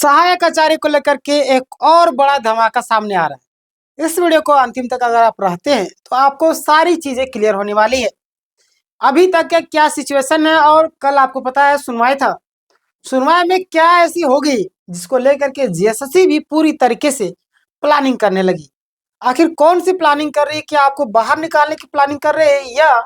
सहायक आचार्य को लेकर के एक और बड़ा धमाका सामने आ रहा है। इस वीडियो को अंतिम तक अगर आप रहते हैं तो आपको सारी चीजें क्लियर होने वाली है। अभी तक का क्या सिचुएशन है और कल आपको पता है सुनवाई था। सुनवाई में क्या ऐसी हो गई जिसको लेकर के जीएसएससी भी पूरी तरीके से प्लानिंग करने लगी। आखिर कौन सी प्लानिंग कर रही है? क्या आपको बाहर निकालने की प्लानिंग कर रहे हैं या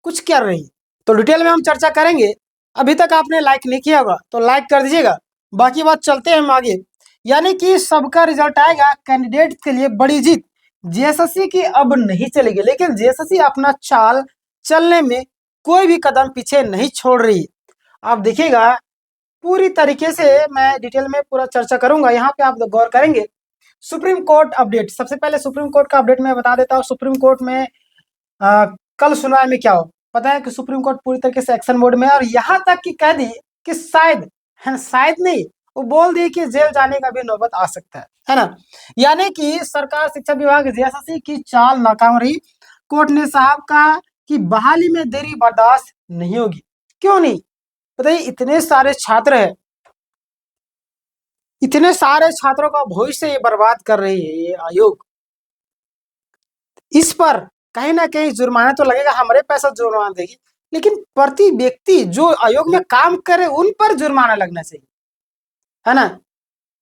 कुछ कर रही है? तो डिटेल में हम चर्चा करेंगे। अभी तक आपने लाइक नहीं किया होगा तो लाइक कर दीजिएगा। बाकी बात चलते हैं हम आगे। यानी कि सबका रिजल्ट आएगा, कैंडिडेट के लिए बड़ी जीत। जीएसएससी की अब नहीं चलेगी, लेकिन जीएसएससी अपना चाल चलने में कोई भी कदम पीछे नहीं छोड़ रही। आप देखिएगा पूरी तरीके से मैं डिटेल में पूरा चर्चा करूंगा। यहाँ पे आप गौर करेंगे सुप्रीम कोर्ट अपडेट। सबसे पहले सुप्रीम कोर्ट का अपडेट मैं बता देता हूँ। सुप्रीम कोर्ट में कल सुनवाई में क्या हो, पता है कि सुप्रीम कोर्ट पूरी तरीके से एक्शन मोड में है और यहाँ तक कि कह दी कि शायद नहीं, वो बोल दी कि जेल जाने का भी नौबत आ सकता है ना। यानी कि सरकार शिक्षा विभाग जीएसएससी की चाल नाकाम रही। कोर्ट ने साहब कहा कि बहाली में देरी बर्दाश्त नहीं होगी। क्यों नहीं बताइए? इतने सारे छात्र हैं, इतने सारे छात्रों का भविष्य ये बर्बाद कर रही है ये आयोग। इस पर कहीं ना कहीं जुर्माना तो लगेगा, हमारे पैसा जुर्माना देगी, लेकिन प्रति व्यक्ति जो आयोग में काम करे उन पर जुर्माना लगना चाहिए, है ना।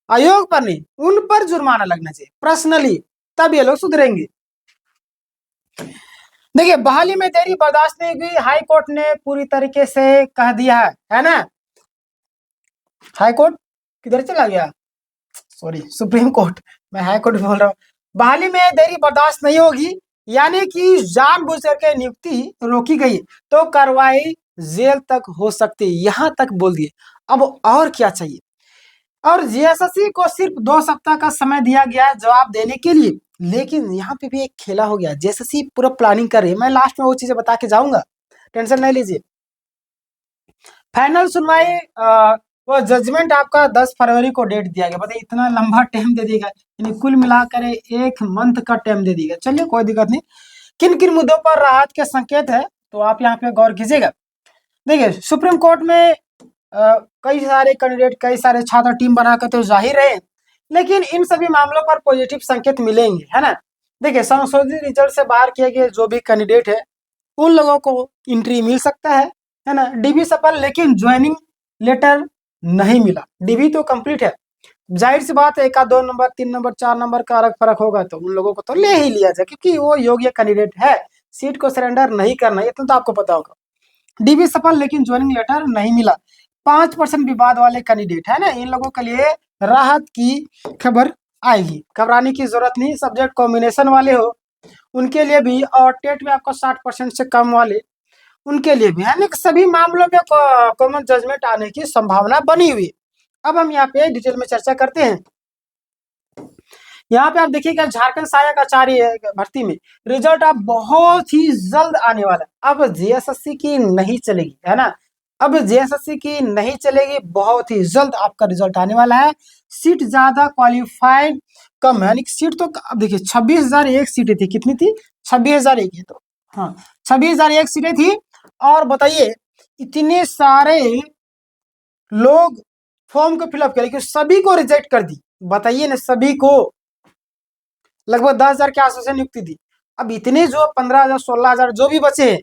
आयोग पर नहीं, उन पर जुर्माना लगना चाहिए पर्सनली, तब ये लोग सुधरेंगे। देखिए बहाली में देरी बर्दाश्त नहीं हुई, हाई कोर्ट ने पूरी तरीके से कह दिया है ना। हाई कोर्ट किधर चला गया? सॉरी, सुप्रीम कोर्ट, मैं हाई कोर्ट बोल रहा हूँ। बहाली में देरी बर्दाश्त नहीं होगी, यानी कि जानबूझ करके नियुक्ति रोकी गई तो कार्रवाई जेल तक हो सकती है, यहाँ तक बोल दिए। अब और क्या चाहिए? और जीएसएससी को सिर्फ 2 सप्ताह का समय दिया गया है जवाब देने के लिए, लेकिन यहाँ पे भी एक खेला हो गया। जीएसएससी पूरा प्लानिंग कर रही है, मैं लास्ट में वो चीजें बता के जाऊंगा, टेंशन नहीं लीजिए। फाइनल सुनवाई वो जजमेंट आपका 10 फरवरी को डेट दिया गया। बताइए इतना लंबा टाइम दे देगा, यानी कुल मिलाकर 1 मंथ का टाइम दे दिया। चलिए कोई दिक्कत नहीं। किन किन मुद्दों पर राहत के संकेत है तो आप यहाँ पे गौर कीजिएगा। देखिए सुप्रीम कोर्ट में कई सारे कैंडिडेट, कई सारे छात्र टीम बनाकर तो जाहिर है, लेकिन इन सभी मामलों पर पॉजिटिव संकेत मिलेंगे, है ना। देखिए संशोधित रिजल्ट से बाहर किए गए जो भी कैंडिडेट है उन लोगों को एंट्री मिल सकता है ना। डीबी सफल, लेकिन ज्वाइनिंग लेटर नहीं मिला। डीबी तो कंप्लीट है, जाहिर सी बात है 1 2 नंबर 3 नंबर 4 नंबर का अलग फर्क होगा तो उन लोगों को तो ले ही लिया जाए, क्योंकि वो योग्य कैंडिडेट है। सीट को सरेंडर नहीं करना, इतना तो आपको पता होगा। डीबी सफल, लेकिन ज्वाइनिंग लेटर नहीं मिला। 5% विवाद वाले कैंडिडेट है ना, इन लोगों के लिए राहत की खबर आएगी, घबराने की जरूरत नहीं। सब्जेक्ट कॉम्बिनेशन वाले हो उनके लिए भी, और टेट में आपको 60% से कम वाले उनके लिए भी, यानी सभी मामलों में कॉमन जजमेंट आने की संभावना बनी हुई। अब हम यहाँ पे डिटेल में चर्चा करते हैं। यहाँ पे आप देखिएगा झारखंड सहायक आचार्य भर्ती में रिजल्ट अब बहुत ही जल्द आने वाला है। अब जीएसएससी की नहीं चलेगी, है ना। अब जीएसएससी की नहीं चलेगी, बहुत ही जल्द आपका रिजल्ट आने वाला है। सीट ज्यादा, क्वालिफाइड कम है, यानी सीट तो अब देखिए 26,001 सीटें थी। कितनी थी? 26,001 है तो हाँ 26,001 सीटें थी। और बताइए इतने सारे लोग फॉर्म को फिलअप किया, लेकिन सभी को रिजेक्ट कर दी। बताइए ना, सभी को लगभग 10,000 के आसपास नियुक्ति दी। अब इतने जो 15,000 16,000 जो भी बचे हैं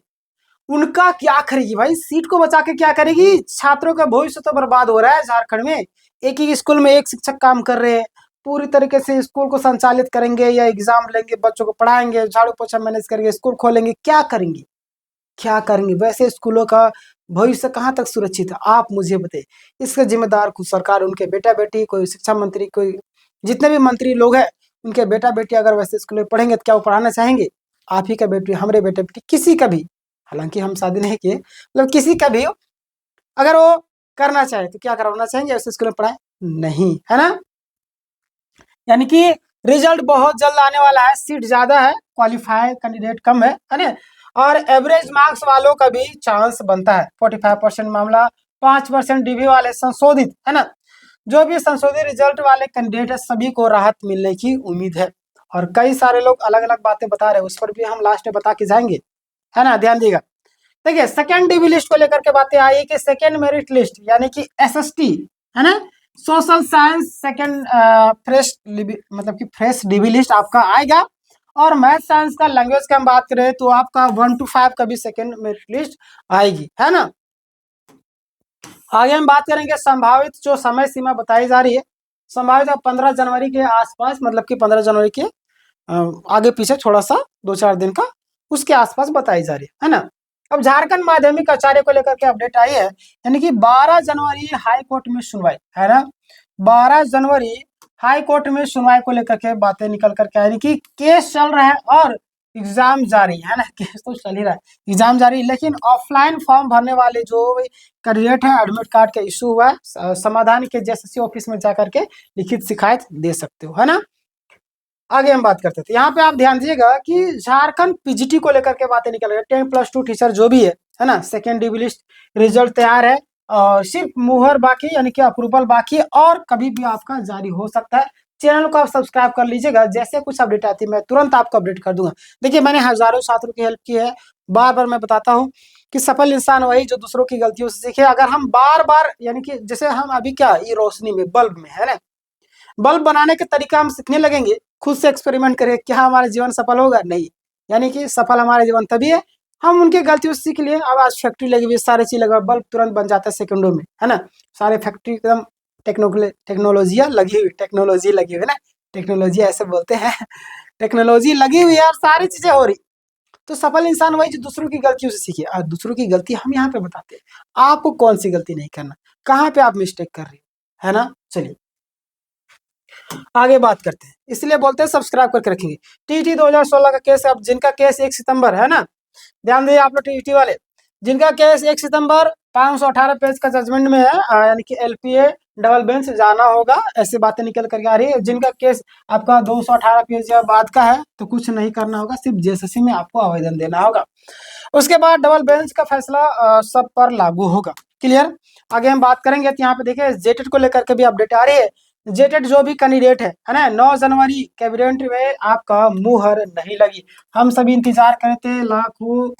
उनका क्या करेगी भाई? सीट को बचा के क्या करेगी? छात्रों का भविष्य तो बर्बाद हो रहा है झारखंड में। एक ही स्कूल में एक शिक्षक काम कर रहे हैं, पूरी तरीके से स्कूल को संचालित करेंगे या एग्जाम लेंगे, बच्चों को पढ़ाएंगे, झाड़ू पोछा मैनेज करेंगे, स्कूल खोलेंगे, क्या करेंगे? क्या करेंगे? वैसे स्कूलों का भविष्य कहाँ तक सुरक्षित है आप मुझे बताइए। इसका जिम्मेदार खुद सरकार, उनके बेटा बेटी, कोई शिक्षा मंत्री, कोई जितने भी मंत्री लोग हैं उनके बेटा बेटी अगर वैसे स्कूल में पढ़ेंगे तो क्या वो पढ़ाना चाहेंगे? आप ही का बेटी, हमारे बेटे बेटी, किसी का भी, हालांकि हम शादी नहीं किए, मतलब किसी का भी हो, अगर वो करना चाहे तो क्या करवाना चाहेंगे? वैसे स्कूल में पढ़ाए? नहीं, है ना। यानी कि रिजल्ट बहुत जल्द आने वाला है। सीट ज्यादा है, क्वालिफाई कैंडिडेट कम है ना। और एवरेज मार्क्स वालों का भी चांस बनता है। 45% मामला, 5% डीबी वाले संशोधित, है ना। जो भी संशोधित रिजल्ट वाले कैंडिडेट है सभी को राहत मिलने की उम्मीद है। और कई सारे लोग अलग अलग बातें बता रहे हैं, उस पर भी हम लास्ट में बता के जाएंगे, है ना, ध्यान दीजिएगा। देखिए सेकेंड डीबी लिस्ट को लेकर के बातें आई कि सेकेंड मेरिट लिस्ट यानी कि एसएसटी, है ना, सोशल साइंस सेकंड फ्रेश मतलब कि फ्रेश डीबी लिस्ट आपका आएगा। और मैथ साइंस का लैंग्वेज का हम बात करें तो आपका 1 to 5 का भी सेकंड मेरिट लिस्ट आएगी, है ना। आगे हम बात करेंगे संभावित जो समय सीमा बताई जा रही है, संभावित 15 जनवरी के आसपास, मतलब कि 15 जनवरी के आगे पीछे थोड़ा सा 2-4 दिन का उसके आसपास बताई जा रही है ना। अब झारखंड माध्यमिक आचार्य को लेकर के अपडेट आई है, यानी कि 12 जनवरी हाई कोर्ट में सुनवाई, है ना। 12 जनवरी हाई कोर्ट में सुनवाई को लेकर के बातें निकल करके यानी कि केस चल रहा है और एग्जाम जारी है ना। केस तो चल ही रहा है, एग्जाम जारी, लेकिन ऑफलाइन फॉर्म भरने वाले जो कैंडिडेट है एडमिट कार्ड का इशू हुआ है, समाधान के जेएसएससी ऑफिस में जाकर के लिखित शिकायत दे सकते हो, है ना। आगे हम बात करते थे, यहाँ पे आप ध्यान दीजिएगा कि झारखंड पीजीटी को लेकर के बातें निकल रही है। 10+2 टीचर जो भी है ना, सेकेंड डीबी लिस्ट रिजल्ट तैयार है और सिर्फ मुहर बाकी, यानी कि अप्रूवल बाकी, और कभी भी आपका जारी हो सकता है। चैनल को आप सब्सक्राइब कर लीजिएगा, जैसे कुछ अपडेट आती है मैं तुरंत आपको अपडेट कर दूंगा। देखिए मैंने हजारों छात्रों की हेल्प की है, बार बार मैं बताता हूँ कि सफल इंसान वही जो दूसरों की गलतियों से सीखे। अगर हम बार बार, यानी कि जैसे हम अभी क्या ये रोशनी में बल्ब में है ना, बल्ब बनाने के तरीका हम सीखने लगेंगे, खुद से एक्सपेरिमेंट करें, क्या हमारा जीवन सफल होगा? नहीं। यानी कि सफल हमारा जीवन तभी है हम उनकी गलतियों से सीख लिए। अब आज फैक्ट्री लगी हुई, सारी चीज लगा, बल्ब तुरंत बन जाता है सेकंडों में, है ना। सारे फैक्ट्री एकदम टेक्नोलॉजिया लगी हुई, टेक्नोलॉजी लगी हुई है ना, टेक्नोलॉजी ऐसे बोलते हैं। टेक्नोलॉजी लगी हुई है और सारी चीजें हो रही। तो सफल इंसान वही जो दूसरों की गलतियों से सीखे, और दूसरों की गलती हम यहाँ पे बताते हैं आपको कौन सी गलती नहीं करना, कहाँ पे आप मिस्टेक कर रही हो, है ना। चलिए आगे बात करते हैं, इसलिए बोलते हैं सब्सक्राइब करके रखेंगे। टीटी 2016 का केस, अब जिनका केस 1 सितंबर है ना, ध्यान दीजिए आप लोग टीटी वाले, जिनका केस 1 सितंबर 518 पेज का जजमेंट में है, यानी कि एलपीए डबल बेंच जाना होगा, ऐसी बातें निकल करके आ रही है। जिनका केस आपका 218 पेज या बाद का है तो कुछ नहीं करना होगा, सिर्फ जेएसएससी में आपको आवेदन देना होगा। उसके बाद डबल बेंच का फैसला सब पर लागू होगा। क्लियर। आगे हम बात करेंगे तो यहाँ पे देखिए जेटेट को लेकर के भी अपडेट आ रही है। जेटेट जो भी कैंडिडेट है ना, 9 जनवरी कैबिनेट में आपका मुहर नहीं लगी। हम सभी इंतजार करते थे, लाखों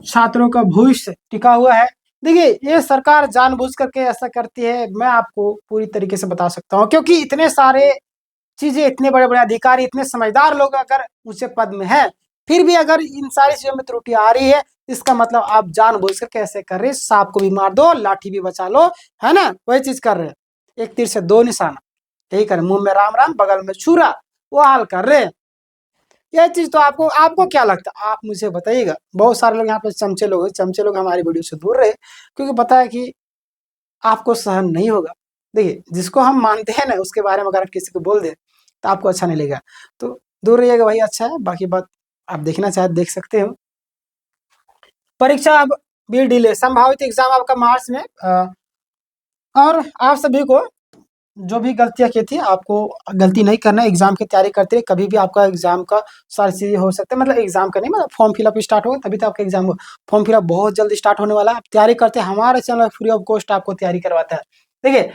छात्रों का भविष्य टिका हुआ है। देखिए ये सरकार जानबूझ करके ऐसा करती है, मैं आपको पूरी तरीके से बता सकता हूँ, क्योंकि इतने सारे चीजें, इतने बड़े बड़े अधिकारी, इतने समझदार लोग अगर ऊंचे पद में है, फिर भी अगर इन सारी चीजों में त्रुटि आ रही है, इसका मतलब आप जानबूझ कर कैसे कर रहे हैं, सांप को भी मार दो लाठी भी बचा लो, है ना, वही चीज कर रहे हैं। एक तीर से दो निशाना, यही कर, मुंह में राम राम बगल में छुरा, वो हाल कर रहे हैं। यह चीज तो आपको आपको क्या लगता है, आप मुझे बताइएगा। बहुत सारे लोग यहाँ पे चमचे लोग हैं, चमचे लोग हमारी वीडियो से दूर रहे, क्योंकि पता है कि आपको सहन नहीं होगा। देखिए जिसको हम मानते हैं ना, उसके बारे में अगर आप किसी को बोल दें तो आपको अच्छा नहीं लगेगा, तो दूर रहिएगा, वही अच्छा है। बाकी बात आप देखना चाहे देख सकते हो। परीक्षा अब भी डिले, संभावित एग्जाम आपका मार्च में, और आप सभी को जो भी गलतियां की थी आपको गलती नहीं करना है। एग्जाम की तैयारी करते रहे, कभी भी आपका एग्जाम का सारी चीजें हो सकते हैं, मतलब एग्जाम का नहीं, मतलब फॉर्म फिलअप स्टार्ट होगा तभी तो आपका एग्जाम हो। फॉर्म फिलअप बहुत जल्द स्टार्ट होने वाला है, आप तैयारी करते हैं, हमारे चैनल फ्री ऑफ कॉस्ट आपको तैयारी करवाता है। देखिए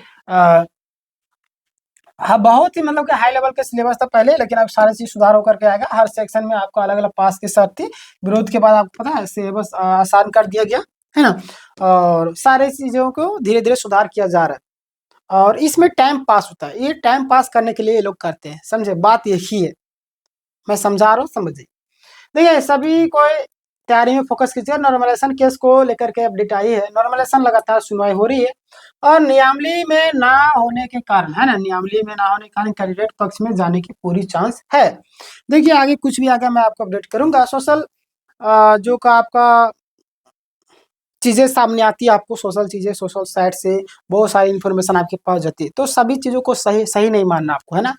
हाँ, बहुत ही मतलब कि हाई लेवल का सिलेबस था पहले, लेकिन अब सारी चीज सुधार होकर के आएगा। हर सेक्शन में आपको अलग अलग पास की शर्त थी, विरोध के बाद आपको पता है सिलेबस आसान कर दिया गया, है ना। और सारी चीजों को धीरे धीरे सुधार किया जा रहा है, और इसमें टाइम पास होता है, ये टाइम पास करने के लिए ये लोग करते हैं, समझे, बात यही है, मैं समझा रहा हूँ, समझिए। देखिए सभी को तैयारी में फोकस कीजिए। नॉर्मलाइजेशन केस को लेकर के अपडेट आई है, नॉर्मलाइजेशन लगातार सुनवाई हो रही है, और नियमावली में ना होने के कारण, है ना, नियमावली में ना होने के कारण कैंडिडेट पक्ष में जाने की पूरी चांस है। देखिए आगे कुछ भी आगे मैं आपको अपडेट करूंगा। सोशल जो का आपका चीजें सामने आती है, आपको सोशल चीजें, सोशल साइट से बहुत सारी इन्फॉर्मेशन आपके पास जाती है, तो सभी चीजों को सही सही नहीं मानना आपको, है ना।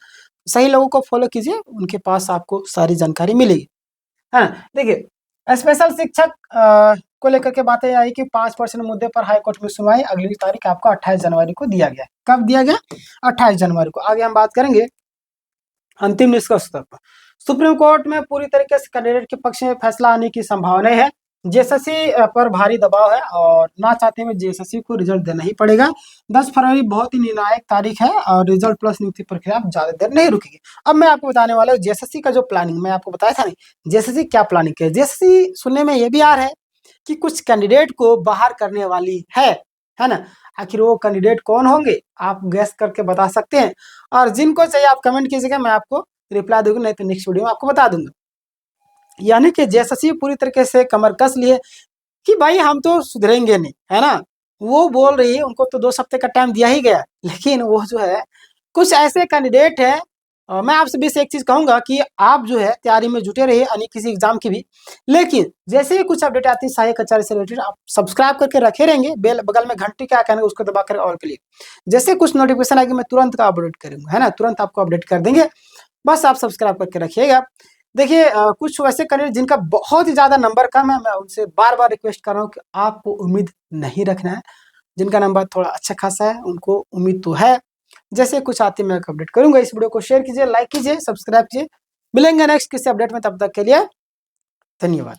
सही लोगों को फॉलो कीजिए, उनके पास आपको सारी जानकारी मिलेगी, है ना। देखिए स्पेशल शिक्षक को लेकर के बातें आई कि 5% मुद्दे पर हाईकोर्ट में सुनवाई, अगली तारीख आपको 28 जनवरी को दिया गया। कब दिया गया? 28 जनवरी को। आगे हम बात करेंगे अंतिम निष्कर्ष तक। सुप्रीम कोर्ट में पूरी तरीके से कैंडिडेट के पक्ष में फैसला आने की संभावना है। जेएसएससी पर भारी दबाव है, और ना चाहते हुए जेएसएससी को रिजल्ट देना ही पड़ेगा। 10 फरवरी बहुत ही निर्णायक तारीख है, और रिजल्ट प्लस नियुक्ति प्रक्रिया ज्यादा देर नहीं रुकेगी। अब मैं आपको बताने वाला हूँ जेएसएससी का जो प्लानिंग मैं आपको बताया था नहीं, जेएसएससी क्या प्लानिंग है। जेएसएससी सुनने में ये भी आ रहा है कि कुछ कैंडिडेट को बाहर करने वाली है ना। आखिर वो कैंडिडेट कौन होंगे, आप गैस करके बता सकते हैं। और जिनको चाहिए आप कमेंट कीजिएगा, मैं आपको रिप्लाई दूंगा, नहीं तो नेक्स्ट वीडियो में आपको बता दूंगा। यानी कि यशस्वी पूरी तरीके से कमर कस लिए कि भाई हम तो सुधरेंगे नहीं, है ना। वो बोल रही है, उनको तो 2 हफ्ते का टाइम दिया ही गया, लेकिन वो जो है कुछ ऐसे कैंडिडेट है। मैं आपसे भी एक चीज कहूंगा कि आप जो है तैयारी में जुटे रहिए, यानी किसी एग्जाम की भी। लेकिन जैसे ही कुछ अपडेट आती है सहायक आचार्य से रिलेटेड, आप सब्सक्राइब करके रखे रहेंगे, बेल बगल में घंटी क्या कहना उसको दबा कर ऑल के लिए, जैसे कुछ नोटिफिकेशन आएगी मैं तुरंत का अपडेट करूंगा, है ना, तुरंत आपको अपडेट कर देंगे। बस आप सब्सक्राइब करके रखिएगा। देखिए कुछ वैसे कैंडिडेट जिनका बहुत ही ज़्यादा नंबर कम है, मैं उनसे बार बार रिक्वेस्ट कर रहा हूँ कि आपको उम्मीद नहीं रखना है। जिनका नंबर थोड़ा अच्छा खासा है उनको उम्मीद तो है। जैसे कुछ आते मैं अपडेट करूंगा। इस वीडियो को शेयर कीजिए, लाइक कीजिए, सब्सक्राइब कीजिए। मिलेंगे नेक्स्ट किसी अपडेट में, तब तक के लिए धन्यवाद।